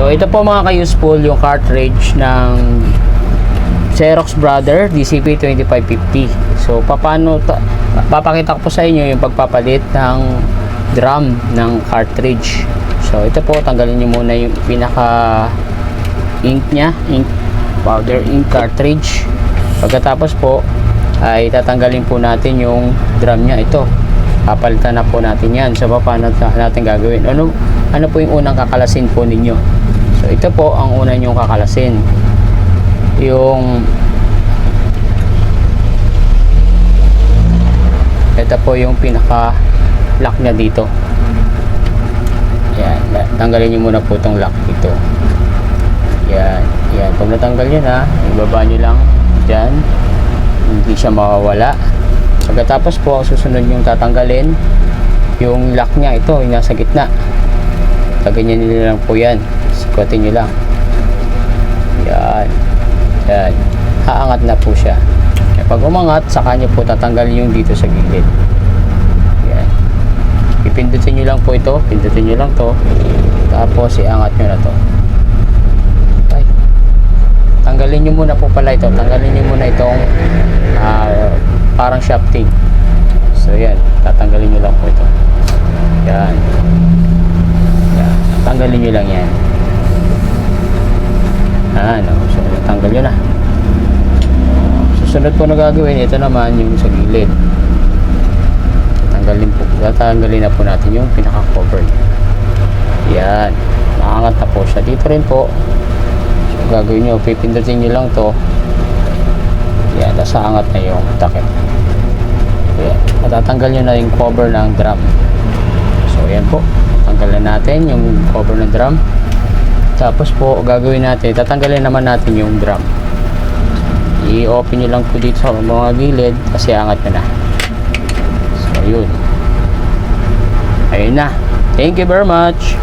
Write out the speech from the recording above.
So ito po mga ka-useful yung cartridge ng Xerox Brother DCP-2550. So papakita ko po sa inyo yung pagpapalit ng drum ng cartridge. So ito po, tanggalin nyo muna yung pinaka ink nya, powder ink cartridge. Pagkatapos po ay tatanggalin po natin yung drum nya. Ito, papalitan na po natin yan. So paano natin gagawin? Ano po yung unang kakalasin po ninyo? So ito po ang una nyong kakalasin, ito po yung pinaka lock nya dito. Yan, tanggalin nyo muna po itong lock dito. Yan, pag natanggal nyo na, ibaba nyo lang dyan, hindi siya mawawala. Pagkatapos po, susunod yung tatanggalin yung lock nya, ito yung nasa gitna. Ganyan nyo lang po yan, sikutin nyo lang. Yan, haangat na po siya. Pag umangat, saka nyo po tatanggalin yung dito sa gilid. Yan, ipindutin nyo lang po ito, pindutin nyo lang to, tapos iangat nyo na to. Okay. Tanggalin nyo muna po pala ito, tanggalin nyo muna itong parang shafting. So yan, tatanggalin nyo lang po ito. Yan, tanggalin nyo lang yan. So tanggal nyo na. Susunod po na gagawin, ito naman yung sa gilid. Tatanggalin na po natin yung pinaka cover. Yan, maangat na po siya. Dito rin po, so gagawin nyo, pipindutin nyo lang to. Yan, nasa angat na yung takip. Yan, matatanggal nyo na yung cover ng drum. So yan po, tanggalan natin yung cover ng drum. Tapos po, gagawin natin, tatanggalin naman natin yung drum. I-open nyo lang po dito sa mga gilid kasi angat nyo na. So yun, ayun na. Thank you very much.